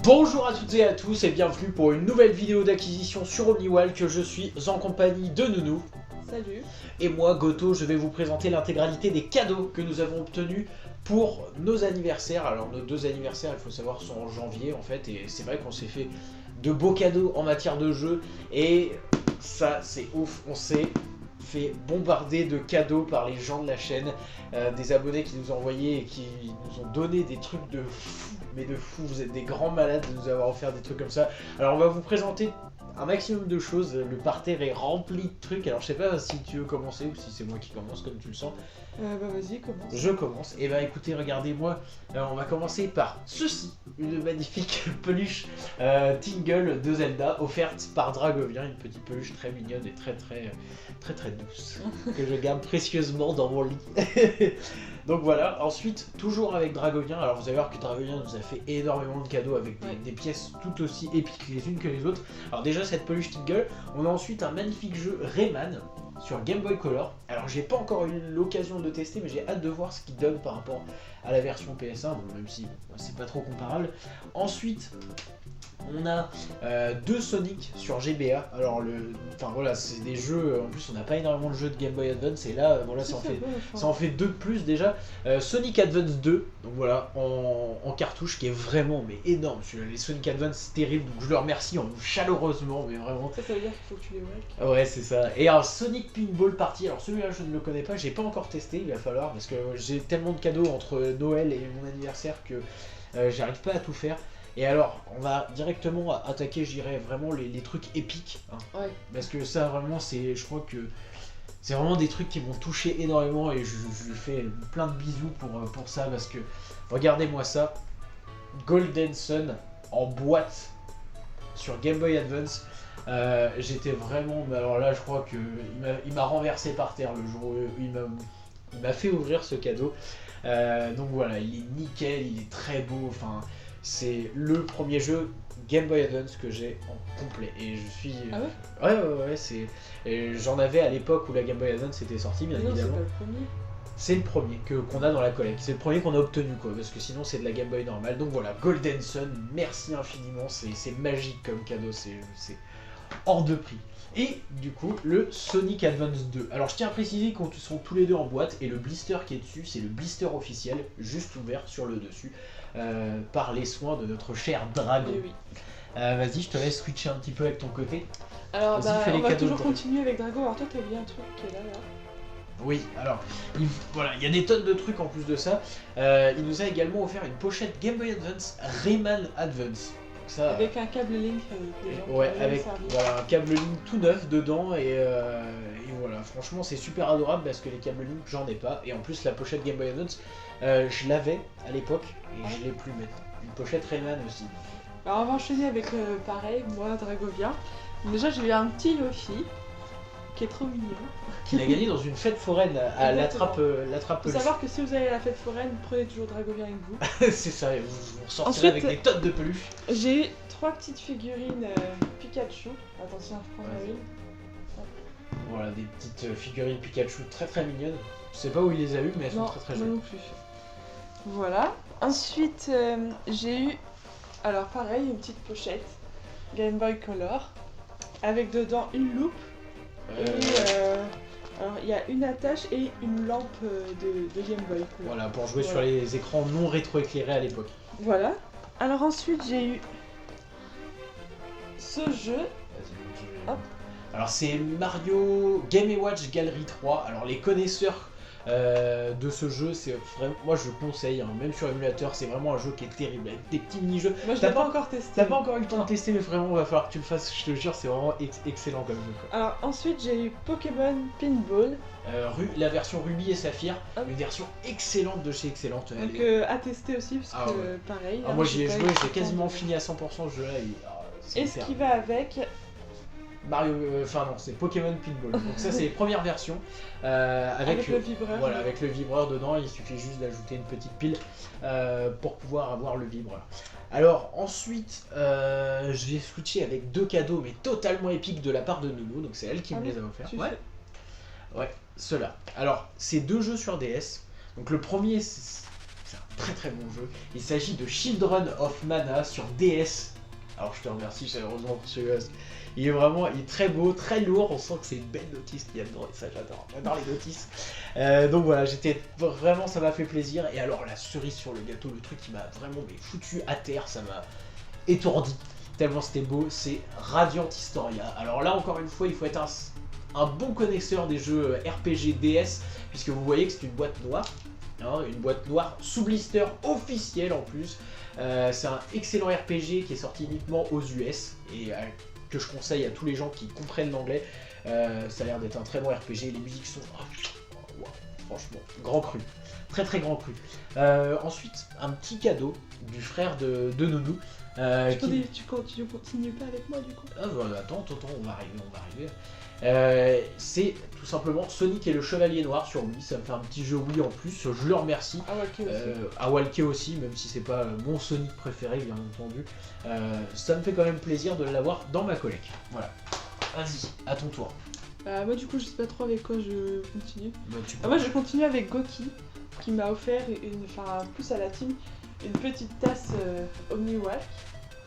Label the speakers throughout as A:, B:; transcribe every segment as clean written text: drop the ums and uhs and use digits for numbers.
A: Bonjour à toutes et à tous et bienvenue pour une nouvelle vidéo d'acquisition sur OmniWalk. Je suis en compagnie de Nounou.
B: Salut.
A: Et moi, Goto, je vais vous présenter l'intégralité des cadeaux que nous avons obtenus pour nos anniversaires. Alors nos deux anniversaires, il faut savoir, sont en janvier en fait. Et c'est vrai qu'on s'est fait de beaux cadeaux en matière de jeux. Et ça, c'est ouf, on s'est fait bombarder de cadeaux par les gens de la chaîne, des abonnés qui nous ont envoyé et qui nous ont donné des trucs de fou, mais de fou, vous êtes des grands malades de nous avoir offert des trucs comme ça. Alors on va vous présenter un maximum de choses, le parterre est rempli de trucs, alors je sais pas si tu veux commencer ou si c'est moi qui commence comme tu le sens.
B: Bah vas-y, commence.
A: Je commence, et bah écoutez, regardez-moi, on va commencer par ceci, une magnifique peluche Tingle de Zelda, offerte par Dragovien, une petite peluche très mignonne et très douce, que je garde précieusement dans mon lit. Donc voilà, ensuite, toujours avec Dragovien, alors vous allez voir que Dragovien nous a fait énormément de cadeaux avec des pièces tout aussi épiques les unes que les autres. Alors déjà cette peluche Tingle, on a ensuite un magnifique jeu Rayman sur Game Boy Color. Alors j'ai pas encore eu l'occasion de le tester, mais j'ai hâte de voir ce qu'il donne par rapport à la version PS1, bon, même si c'est pas trop comparable. Ensuite, on a deux Sonic sur GBA. Alors enfin voilà, c'est des jeux. En plus, on n'a pas énormément de jeux de Game Boy Advance et là, voilà, ça en fait deux de plus déjà. Sonic Advance 2, donc voilà, en cartouche qui est vraiment mais énorme. Les Sonic Advance, c'est terrible, donc je le remercie chaleureusement, mais vraiment.
B: Ça veut dire qu'il faut que tu les walk.
A: Ouais, c'est ça. Et alors Sonic Pinball Party, alors celui-là je ne le connais pas, j'ai pas encore testé, il va falloir parce que j'ai tellement de cadeaux entre Noël et mon anniversaire que j'arrive pas à tout faire. Et alors, on va directement attaquer, je dirais, vraiment les trucs épiques. Hein.
B: Ouais.
A: Parce que ça, vraiment, je crois que c'est vraiment des trucs qui m'ont touché énormément et je lui fais plein de bisous pour ça. Parce que, regardez-moi ça, Golden Sun en boîte sur Game Boy Advance. J'étais vraiment, mais alors là, je crois que il m'a renversé par terre le jour où il m'a fait ouvrir ce cadeau. Donc voilà, il est nickel, il est très beau, enfin... C'est le premier jeu Game Boy Advance que j'ai en complet et je suis...
B: Ah ouais?
A: Ouais, j'en avais à l'époque où la Game Boy Advance était sortie, bien évidemment.
B: C'est pas le premier.
A: C'est le premier qu'on a dans la collecte, c'est le premier qu'on a obtenu quoi, parce que sinon c'est de la Game Boy normale. Donc voilà, Golden Sun, merci infiniment, c'est magique comme cadeau, c'est hors de prix. Et du coup, le Sonic Advance 2. Alors je tiens à préciser qu'on sont tous les deux en boîte et le blister qui est dessus, c'est le blister officiel, juste ouvert sur le dessus, par les soins de notre cher Dragon.
B: Oui.
A: Vas-y, je te laisse switcher un petit peu avec ton côté.
B: Alors on va toujours
A: de
B: continuer avec Drago. Alors toi t'as vu un truc qui est là.
A: Oui, alors, voilà, il y a des tonnes de trucs en plus de ça. Il nous a également offert une pochette Game Boy Advance Rayman Advance. Ça,
B: avec un câble Link
A: ouais, avec voilà, un câble Link tout neuf dedans et voilà, franchement c'est super adorable parce que les câbles Link j'en ai pas et en plus la pochette Game Boy Advance je l'avais à l'époque et je l'ai plus maintenant. Une pochette Rayman aussi.
B: Alors on va enchaîner avec pareil, moi Dragovia. Déjà j'ai eu un petit Yoshi qui est trop mignon.
A: Qu'il a gagné dans une fête foraine à l'attrape
B: Faut savoir que si vous allez à la fête foraine, prenez toujours Dragovia avec vous.
A: C'est ça, vous ressortirez avec des tonnes de peluches.
B: J'ai eu 3 petites figurines Pikachu. Attention, je prends la une.
A: Voilà, des petites figurines Pikachu très mignonnes. Je sais pas où il les a eues, mais elles sont très jolies.
B: Non plus. Voilà. Ensuite, j'ai eu, alors pareil, une petite pochette Game Boy Color avec dedans une loupe. Alors il y a une attache et une lampe de Game Boy Color.
A: Voilà, pour jouer sur les écrans non rétroéclairés à l'époque.
B: Voilà. Alors ensuite j'ai eu ce jeu. Hop.
A: Alors c'est Mario Game & Watch Gallery 3. Alors les connaisseurs de ce jeu, c'est vraiment, moi je le conseille, hein, même sur émulateur, c'est vraiment un jeu qui est terrible, avec des petits mini-jeux.
B: Moi je l'ai pas encore testé.
A: T'as pas encore eu le temps de tester, mais vraiment il va falloir que tu le fasses, je te jure, c'est vraiment excellent comme jeu. Quoi.
B: Alors ensuite j'ai eu Pokémon Pinball.
A: La version Ruby et Saphir, une version excellente de chez Excellente.
B: Donc à tester aussi, parce que pareil.
A: Ah, moi j'y ai joué, j'ai quasiment fini à 100% ce jeu là.
B: Et ce qui va avec...
A: Mario, enfin non, c'est Pokémon Pinball. Donc ça c'est les premières versions avec
B: le vibreur.
A: Voilà, avec le vibreur dedans. Il suffit juste d'ajouter une petite pile pour pouvoir avoir le vibreur. Alors ensuite, j'ai switché avec deux cadeaux mais totalement épiques de la part de Nounou. Donc c'est elle qui me les a offerts. Ouais, ceux-là. Alors c'est deux jeux sur DS. Donc le premier, c'est un très très bon jeu. Il s'agit de Children of Mana sur DS. Alors je te remercie chaleureusement pour celui-là. Il est très beau, très lourd, on sent que c'est une belle notice qu'il y a dedans, et ça j'adore les notices. Donc voilà, vraiment, ça m'a fait plaisir. Et alors la cerise sur le gâteau, le truc qui m'a vraiment foutu à terre, ça m'a étourdi, tellement c'était beau, c'est Radiant Historia. Alors là encore une fois, il faut être un bon connaisseur des jeux RPG DS, puisque vous voyez que c'est une boîte noire. Une boîte noire sous blister officielle en plus. C'est un excellent RPG qui est sorti uniquement aux US et que je conseille à tous les gens qui comprennent l'anglais. Ça a l'air d'être un très bon RPG, les musiques sont wow, franchement grand cru, très très grand cru. Ensuite un petit cadeau du frère de Nounou.
B: Tu continues pas avec moi du coup?
A: Ah voilà, attends, on va arriver. C'est tout simplement Sonic et le Chevalier Noir sur Wii, ça me fait un petit jeu Wii en plus, je le remercie. À Walké aussi, même si c'est pas mon Sonic préféré bien entendu. Ça me fait quand même plaisir de l'avoir dans ma collecte. Voilà. Vas-y, à ton tour.
B: Moi du coup je sais pas trop avec quoi je continue.
A: Bah,
B: moi je continue avec Goki qui m'a offert plus à la team, une petite tasse OmniWalk.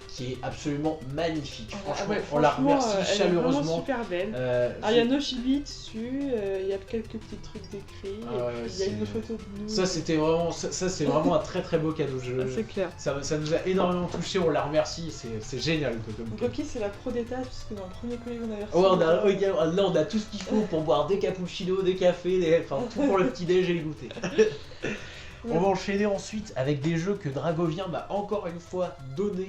A: Qui est absolument magnifique. Franchement,
B: ouais,
A: on la remercie
B: elle
A: chaleureusement.
B: est vraiment super belle. Alors, il y a nos chibi dessus, il y a quelques petits trucs d'écrit, il y a une photo de nous.
A: Ça c'est vraiment un très très beau cadeau.
B: C'est clair.
A: Ça nous a énormément touché, on la remercie, c'est génial.
B: Goki c'est la pro des tasses, puisque dans le premier colis on avait reçu.
A: Là on a tout ce qu'il faut pour boire des cappuccinos, des cafés, enfin tout pour le petit déj et le goûter. On va enchaîner ensuite avec des jeux que Dragovien m'a encore une fois donné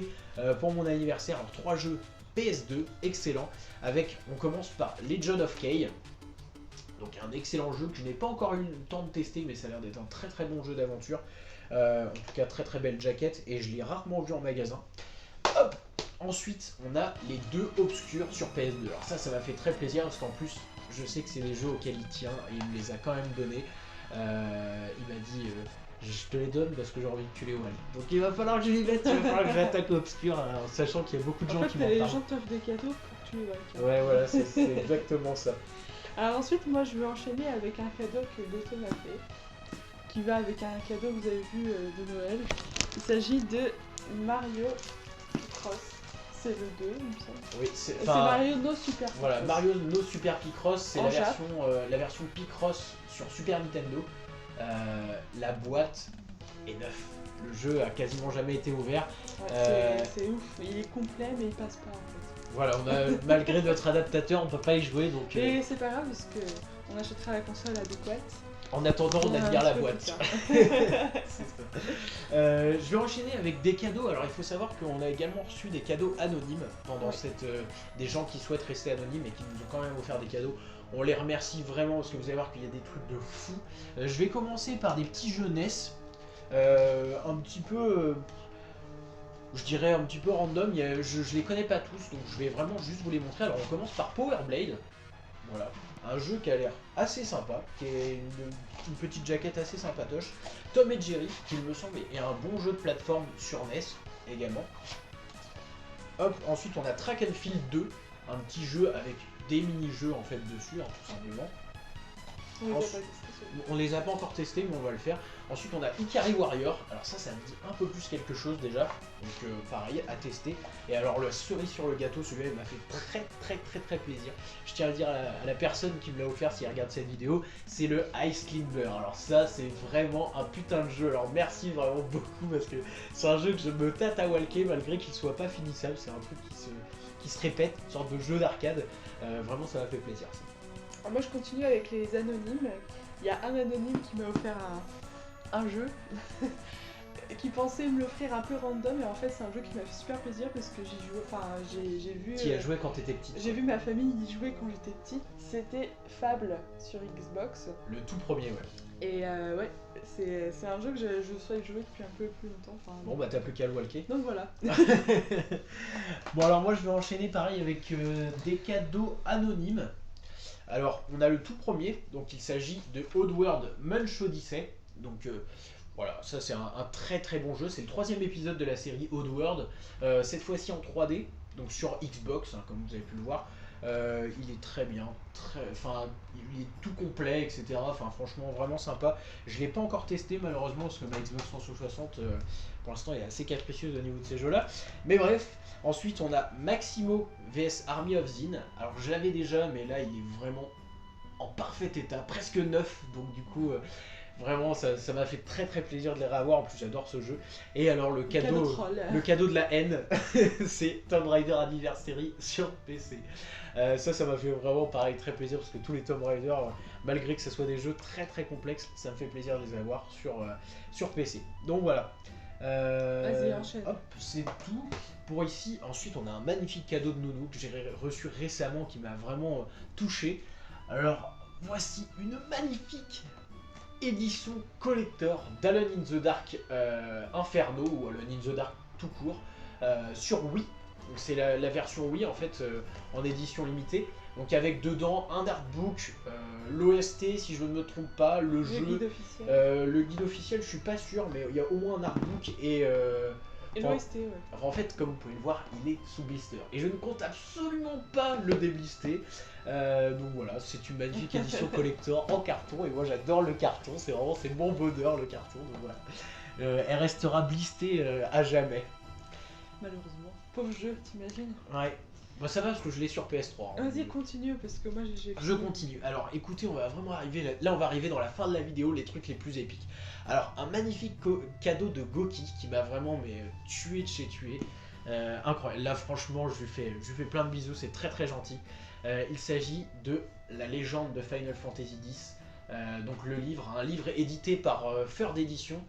A: pour mon anniversaire. Alors 3 jeux PS2, excellents. On commence par Legend of Kay. Donc un excellent jeu que je n'ai pas encore eu le temps de tester, mais ça a l'air d'être un très très bon jeu d'aventure. En tout cas très très belle jaquette et je l'ai rarement vu en magasin. Hop. Ensuite on a les 2 obscurs sur PS2. Alors ça m'a fait très plaisir parce qu'en plus je sais que c'est des jeux auxquels il tient et il me les a quand même donnés. Il m'a dit je te les donne parce que j'ai envie de tuer Wally. Donc il va falloir que je les mette, il va falloir que j'attaque l'obscur, en sachant qu'il y a beaucoup de gens qui m'en parlent.
B: Les gens t'offrent des cadeaux pour tuer Wally.
A: Ouais voilà, c'est exactement ça.
B: Alors ensuite moi je vais enchaîner avec un cadeau que Goto m'a fait, qui va avec un cadeau que vous avez vu de Noël. Il s'agit de Mario Cross. C'est le 2 il me semble.
A: Oui, c'est
B: Mario No Super Picross.
A: Voilà, Mario No Super Picross, c'est la version Picross sur Super Nintendo. La boîte est neuve. Le jeu a quasiment jamais été ouvert.
B: C'est ouf, il est complet mais il passe pas en fait.
A: Voilà, malgré notre adaptateur, on peut pas y jouer donc.
B: Mais c'est pas grave parce que on achètera la console adéquate.
A: En attendant, on admire la boîte. C'est ça. Je vais enchaîner avec des cadeaux. Alors il faut savoir qu'on a également reçu des cadeaux anonymes pendant des gens qui souhaitent rester anonymes et qui nous ont quand même offert des cadeaux. On les remercie vraiment parce que vous allez voir qu'il y a des trucs de fou. Je vais commencer par des petits jeux NES. Un petit peu... je dirais un petit peu random. Je les connais pas tous, donc je vais vraiment juste vous les montrer. Alors on commence par Power Blade. Voilà. Un jeu qui a l'air assez sympa, qui est une petite jaquette assez sympatoche. Tom et Jerry, qui il me semble est un bon jeu de plateforme sur NES également. Hop, ensuite on a Track and Field 2, un petit jeu avec des mini-jeux en fait dessus, tout simplement. On les a pas encore testés, mais on va le faire. Ensuite on a Ikari Warrior, alors ça me dit un peu plus quelque chose déjà, donc pareil, à tester. Et alors le cerise sur le gâteau, celui-là il m'a fait très plaisir. Je tiens à le dire à la personne qui me l'a offert s'il regarde cette vidéo, c'est le Ice Climber. Alors ça c'est vraiment un putain de jeu, alors merci vraiment beaucoup parce que c'est un jeu que je me tâte à walker malgré qu'il soit pas finissable, c'est un truc qui se répète, une sorte de jeu d'arcade, vraiment ça m'a fait plaisir ça.
B: Alors moi je continue avec les anonymes. Il y a un anonyme qui m'a offert un jeu qui pensait me l'offrir un peu random et en fait c'est un jeu qui m'a fait super plaisir parce que j'y jouais, j'ai vu...
A: Qui a joué quand t'étais petite?
B: J'ai vu ma famille y jouer quand j'étais petite. C'était Fable sur Xbox.
A: Le tout premier, ouais.
B: Et ouais, c'est un jeu que je souhaite jouer depuis un peu plus longtemps.
A: Bon bah t'as plus qu'à le walker.
B: Donc voilà.
A: Bon alors moi je vais enchaîner pareil avec des cadeaux anonymes. Alors on a le tout premier, donc il s'agit de Oddworld Munch Odyssey. Donc voilà, ça c'est un très bon jeu, c'est le 3e épisode de la série Oddworld, cette fois-ci en 3D, donc sur Xbox, comme vous avez pu le voir. Il est très bien, enfin il est tout complet, etc. Enfin franchement vraiment sympa. Je l'ai pas encore testé malheureusement parce que ma Xbox 360 pour l'instant est assez capricieuse au niveau de ces jeux-là. Mais bref, ensuite on a Maximo vs Army of Zin. Alors je l'avais déjà, mais là il est vraiment en parfait état, presque neuf, donc du coup vraiment ça m'a fait très très plaisir de les revoir. En plus j'adore ce jeu. Et alors le cadeau de la haine c'est Tomb Raider Anniversary sur PC. Ça m'a fait vraiment pareil très plaisir parce que tous les Tomb Raider, malgré que ce soit des jeux très très complexes, ça me fait plaisir de les avoir sur PC. Donc voilà.
B: Vas-y, enchaîne.
A: Hop, c'est tout pour ici. Ensuite on a un magnifique cadeau de Nounou que j'ai reçu récemment qui m'a vraiment touché. Alors voici une magnifique édition collector d'Alone in the Dark Inferno ou Alone in the Dark tout court sur Wii. Donc c'est la version Wii en fait en édition limitée. Donc avec dedans un artbook, l'OST si je ne me trompe pas, le jeu, le guide officiel je suis pas sûr mais il y a au moins un artbook et
B: l'OST ouais.
A: Enfin, en fait comme vous pouvez le voir il est sous blister et je ne compte absolument pas le déblister. Donc voilà, c'est une magnifique édition collector en carton et moi j'adore le carton, c'est mon bonheur le carton, donc voilà. Elle restera blistée à jamais.
B: Malheureusement. Pauvre jeu, t'imagines?
A: Ouais. Bah ça va parce que je l'ai sur PS3. Hein.
B: Vas-y continue parce que moi j'ai...
A: Je continue. Alors écoutez, on va vraiment arriver là on va arriver dans la fin de la vidéo, les trucs les plus épiques. Alors un magnifique cadeau de Goki qui m'a vraiment tué de chez tué. Incroyable. Là franchement je lui fais plein de bisous, c'est très très gentil. Il s'agit de la légende de Final Fantasy X. Donc le livre, un livre édité par Third Edition.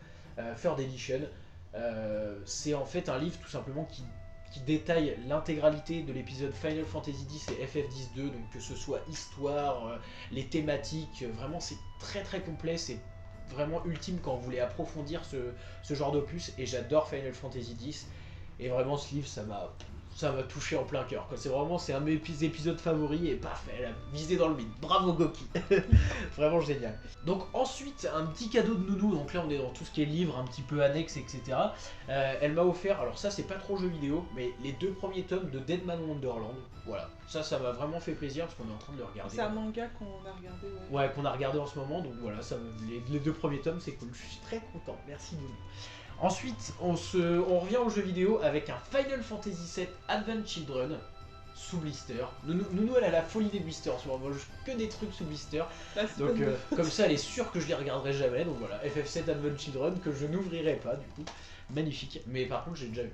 A: C'est en fait un livre tout simplement qui détaille l'intégralité de l'épisode Final Fantasy X et FF10-2, donc que ce soit histoire, les thématiques, vraiment c'est très très complet, c'est vraiment ultime quand vous voulez approfondir ce genre d'opus, et j'adore Final Fantasy X, et vraiment ce livre ça m'a touché en plein cœur. C'est un de mes épisodes favoris et paf, elle a visé dans le vide. Bravo Goki. Vraiment génial. Donc ensuite, un petit cadeau de Nounou. Donc là on est dans tout ce qui est livre, un petit peu annexe, etc. Elle m'a offert, alors ça c'est pas trop jeu vidéo, mais les 2 premiers tomes de Deadman Wonderland. Voilà, ça m'a vraiment fait plaisir parce qu'on est en train de le regarder.
B: C'est un manga qu'on a regardé, ouais.
A: Ouais, qu'on a regardé en ce moment, donc voilà, les 2 premiers tomes c'est cool. Je suis très content, merci Nounou. Ensuite, on revient aux jeux vidéo avec un Final Fantasy VII Advent Children sous blister. Nounou, elle a la folie des blisters en ce moment, que des trucs sous blister. Donc comme ça, elle est sûre que je les regarderai jamais. Donc voilà, FF7 Advent Children que je n'ouvrirai pas du coup. Magnifique. Mais par contre, j'ai déjà vu.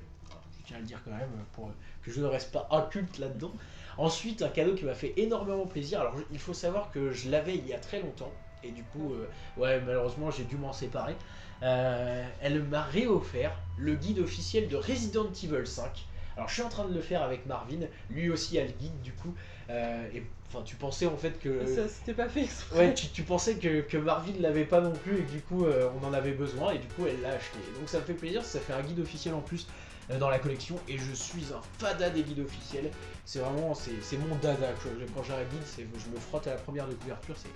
A: Je tiens à le dire quand même pour que je ne reste pas inculte là-dedans. Ensuite, un cadeau qui m'a fait énormément plaisir. Alors il faut savoir que je l'avais il y a très longtemps. Et du coup, ouais, malheureusement, j'ai dû m'en séparer. Elle m'a réoffert le guide officiel de Resident Evil 5. Alors je suis en train de le faire avec Marvin, lui aussi a le guide du coup. Et enfin tu pensais en fait que...
B: Ça c'était pas fait exprès.
A: Ouais, tu pensais que Marvin l'avait pas non plus et que du coup on en avait besoin et du coup elle l'a acheté. Donc ça me fait plaisir, ça fait un guide officiel en plus dans la collection et je suis un fada des guides officiels. C'est vraiment, c'est mon dada quoi. Quand j'ai un guide, je me frotte à la première de couverture, c'est...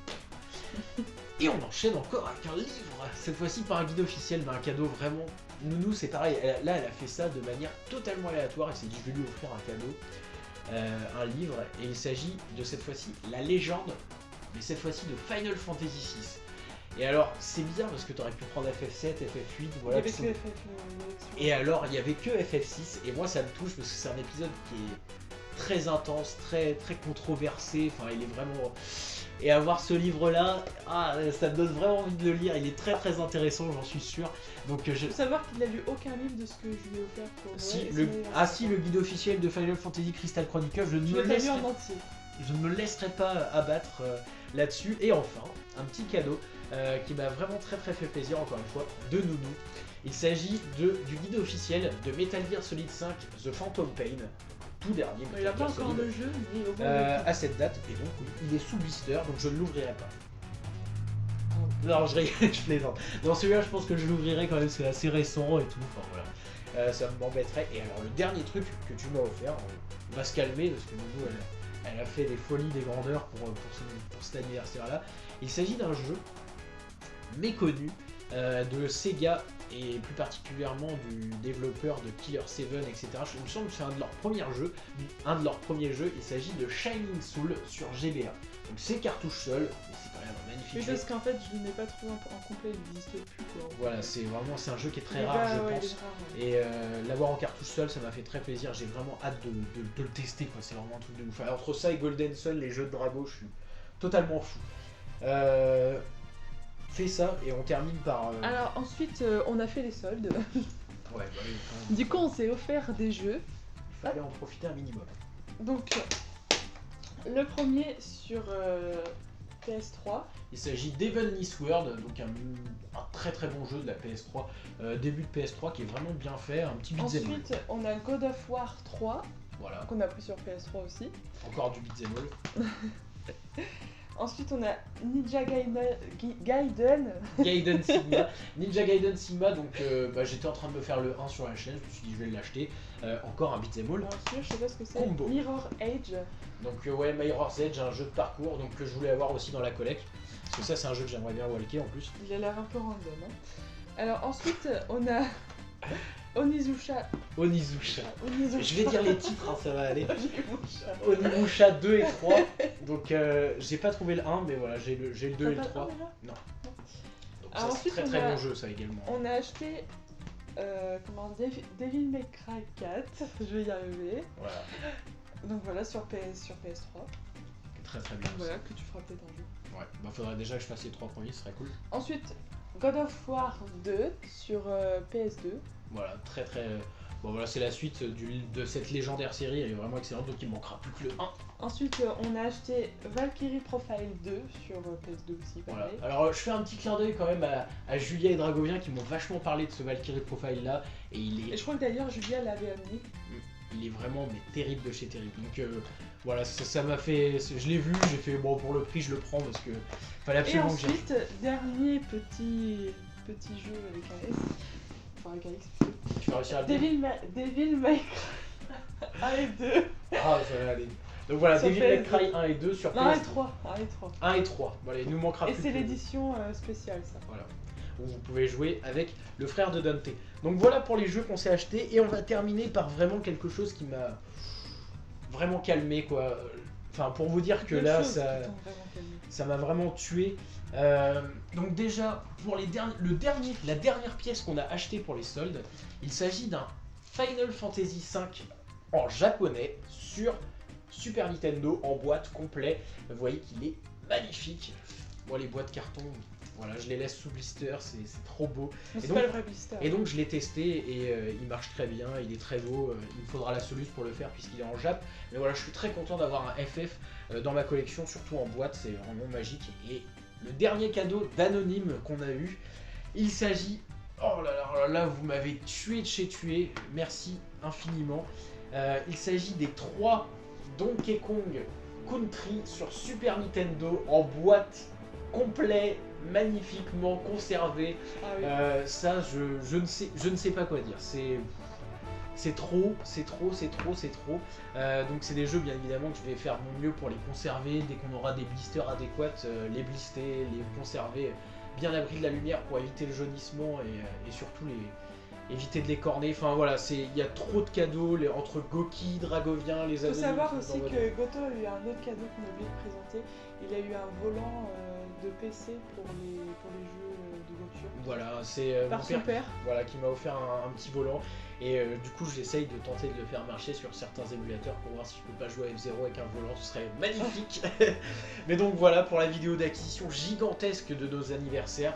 A: Et on enchaîne encore avec un livre, cette fois-ci pas un guide officiel mais un cadeau vraiment. Nounou c'est pareil, elle a fait ça de manière totalement aléatoire, elle s'est dit je vais lui offrir un cadeau, un livre, et il s'agit de cette fois-ci la légende, mais cette fois-ci de Final Fantasy VI. Et alors c'est bizarre parce que t'aurais pu prendre FF7, FF8, voilà.
B: Il y avait que FF,
A: et alors il y avait que FF6 et moi ça me touche parce que c'est un épisode qui est très intense, très très controversé, enfin il est vraiment... Et avoir ce livre-là, ça me donne vraiment envie de le lire. Il est très très intéressant, j'en suis sûr. Donc
B: je veux savoir qu'il n'a lu aucun livre de ce que je lui ai offert pour
A: si, le guide officiel de Final Fantasy Crystal Chronicle, je ne me laisserai pas abattre là-dessus. Et enfin, un petit cadeau qui m'a vraiment très très fait plaisir, encore une fois, de Nounou. Il s'agit du guide officiel de Metal Gear Solid 5 The Phantom Pain. Tout dernier.
B: Il n'a pas encore le jeu, mais au
A: à cette date, et donc il est sous blister, donc je ne l'ouvrirai pas. Non, je plaisante. Dans celui-là, je pense que je l'ouvrirai quand même, c'est assez récent et tout, enfin voilà. Ça m'embêterait. Et alors, le dernier truc que tu m'as offert, on va se calmer, parce que Nounou, elle a fait des folies, des grandeurs pour cet anniversaire-là. Il s'agit d'un jeu méconnu de Sega et plus particulièrement du développeur de Killer 7, etc. Il me semble que c'est un de leurs premiers jeux, il s'agit de Shining Soul sur GBA. Donc c'est cartouche seule, mais c'est quand même un magnifique
B: Mais
A: jeu.
B: parce qu'en fait, je ne l'ai pas trouvé en complet, il n'existe plus quoi.
A: Voilà, c'est un jeu qui est très
B: Il est
A: rare,
B: pas-
A: je
B: ouais,
A: pense.
B: il est rare, ouais.
A: Et l'avoir en cartouche seule, ça m'a fait très plaisir. J'ai vraiment hâte de le tester, quoi. C'est vraiment un truc de ouf. Alors, entre ça et Golden Sun, les jeux de Drago, je suis totalement fou. Fais ça et on termine par.
B: Alors ensuite, on a fait les soldes.
A: Ouais, bah, oui, quand même.
B: Du coup, on s'est offert des jeux.
A: Il fallait en profiter un minimum.
B: Donc, le premier sur PS3.
A: Il s'agit d'Heavenly Sword, donc un très très bon jeu de la PS3, début de PS3 qui est vraiment bien fait, un petit beat'em all.
B: Ensuite, on a God of War 3,
A: Voilà,
B: qu'on a pris sur PS3 aussi.
A: encore du beat'em all.
B: Ensuite, on a Ninja Gaiden.
A: Gaiden Sigma, Ninja Gaiden Sigma, donc j'étais en train de me faire le 1 sur la chaîne, je me suis dit je vais l'acheter. Encore un beat'em all.
B: Ensuite, je sais pas ce que c'est.
A: Combo.
B: Mirror Age.
A: Donc ouais, Mirror's Edge, un jeu de parcours donc que je voulais avoir aussi dans la collecte. Parce que ça c'est un jeu que j'aimerais bien walker en plus.
B: Il a l'air un peu random. Hein. Alors ensuite, on a Onimusha.
A: Onimusha.
B: Onimusha.
A: Je vais dire les titres, hein, ça va aller.
B: Onimusha.
A: Onimusha 2 et 3. Donc j'ai pas trouvé le 1 mais voilà, j'ai le 2 et le 3. Non. Donc ça
B: Alors
A: c'est
B: ensuite,
A: très
B: on
A: très
B: a-
A: bon jeu ça également.
B: On a acheté Devil May Cry 4. Je vais y arriver.
A: Voilà,
B: Donc voilà, sur PS3.
A: très très bien.
B: Voilà, que tu feras peut-être un jour.
A: Ouais, bah faudrait déjà que je fasse les 3 premiers, ce serait cool.
B: Ensuite, God of War 2 sur PS2.
A: Voilà, très très. Bon voilà, c'est la suite de cette légendaire série, elle est vraiment excellente, donc il manquera plus que le 1.
B: Ensuite, on a acheté Valkyrie Profile 2 sur PS2 aussi,
A: Voilà.
B: pareil.
A: Alors je fais un petit clin d'œil quand même à Julia et Dragovien qui m'ont vachement parlé de ce Valkyrie Profile là, et
B: Et je crois que d'ailleurs, Julia l'avait amené.
A: il est vraiment mais terrible de chez terrible. Donc voilà, ça m'a fait. Je l'ai vu, j'ai fait bon pour le prix je le prends parce que fallait
B: Et
A: absolument que j'aille.
B: ensuite, dernier petit jeu avec un S. Enfin, avec un X plutôt.
A: Tu vas réussir à le dire.
B: Devil May Cry 1 et 2.
A: Ah ça va aller. Donc voilà,
B: Sur
A: Devil May
B: PS2.
A: Cry 1 et 2 sur
B: Non, 1 et
A: PS2.
B: 3. 1 et 3.
A: 1 et 3. Voilà, il nous manquera
B: Et
A: plus
B: c'est
A: que-
B: l'édition spéciale, ça.
A: Voilà, où vous pouvez jouer avec le frère de Dante. Donc voilà pour les jeux qu'on s'est achetés, et on va terminer par vraiment quelque chose qui m'a vraiment calmé quoi. Enfin pour vous dire que
B: Deux
A: là
B: choses
A: ça
B: qui t'ont vraiment calmé.
A: ça m'a vraiment tué. Donc déjà pour la dernière pièce qu'on a achetée pour les soldes, il s'agit d'un Final Fantasy V en japonais sur Super Nintendo en boîte complet. Vous voyez qu'il est magnifique. Moi les boîtes carton, voilà, je les laisse sous blister, c'est trop beau.
B: Mais
A: Et
B: c'est
A: donc-
B: pas le vrai blister.
A: Et donc je l'ai testé et il marche très bien, il est très beau, il me faudra la soluce pour le faire puisqu'il est en Jap. Mais voilà, je suis très content d'avoir un FF dans ma collection, surtout en boîte, c'est vraiment magique. Et le dernier cadeau d'Anonyme qu'on a eu, il s'agit... Oh là là là là, vous m'avez tué de chez tué, merci infiniment. Il s'agit des 3 Donkey Kong Country sur Super Nintendo en boîte complet, magnifiquement conservé.
B: Ah oui.
A: Ça, je ne sais pas quoi dire. C'est trop. Donc c'est des jeux bien évidemment que je vais faire mon mieux pour les conserver dès qu'on aura des blisters adéquats, les blister, les conserver bien abri de la lumière pour éviter le jaunissement et surtout éviter de les corner. Enfin voilà, il y a trop de cadeaux entre Goki, Dragovien, les
B: Il faut
A: Anonymes
B: savoir
A: qui sont
B: aussi
A: dans votre-
B: que Goto a eu un autre cadeau qu'on a oublié de présenter. Il a eu un volant de PC pour les jeux de voiture.
A: Voilà, c'est
B: Par
A: mon
B: son
A: père
B: père.
A: voilà, qui m'a offert un petit volant. Et du coup, j'essaye de tenter de le faire marcher sur certains émulateurs pour voir si je peux pas jouer à F0 avec un volant, ce serait magnifique. Mais donc voilà pour la vidéo d'acquisition gigantesque de nos anniversaires.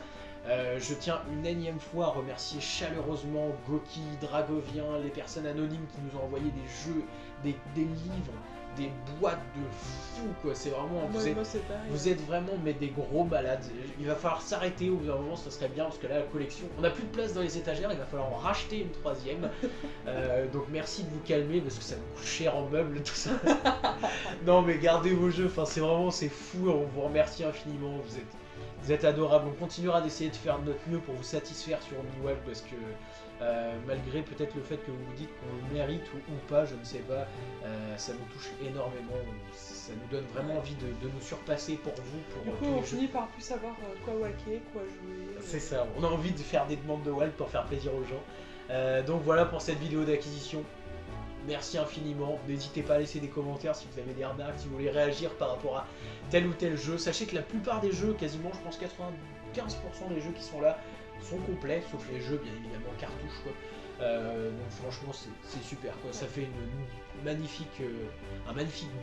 A: Je tiens une énième fois à remercier chaleureusement Goki, Dragovien, les personnes anonymes qui nous ont envoyé des jeux, des livres, des boîtes de fous quoi. C'est vraiment,
B: Moi, c'est pareil.
A: vous êtes vraiment mais des gros malades. Il va falloir s'arrêter au bout d'un moment, ça serait bien parce que là la collection, on n'a plus de place dans les étagères, il va falloir en racheter une 3e. Donc merci de vous calmer parce que ça nous coûte cher en meubles tout ça. Non mais gardez vos jeux, enfin c'est fou, on vous remercie infiniment, Vous êtes adorables, on continuera d'essayer de faire de notre mieux pour vous satisfaire sur Omniwalk parce que malgré peut-être le fait que vous vous dites qu'on le mérite ou pas, je ne sais pas, ça nous touche énormément, ça nous donne vraiment envie de nous surpasser pour vous. Pour
B: Du coup, on finit par plus savoir quoi walker, quoi jouer.
A: C'est ça, on a envie de faire des demandes de walk pour faire plaisir aux gens. Donc voilà pour cette vidéo d'acquisition. Merci infiniment, n'hésitez pas à laisser des commentaires si vous avez des remarques, si vous voulez réagir par rapport à tel ou tel jeu. Sachez que la plupart des jeux, quasiment je pense 95% des jeux qui sont là, sont complets, sauf les jeux bien évidemment cartouches quoi. Donc franchement c'est super quoi, ça fait un magnifique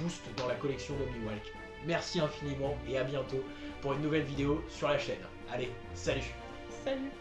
A: boost dans la collection d'Omniwalk. Merci infiniment et à bientôt pour une nouvelle vidéo sur la chaîne. Allez, salut!
B: Salut!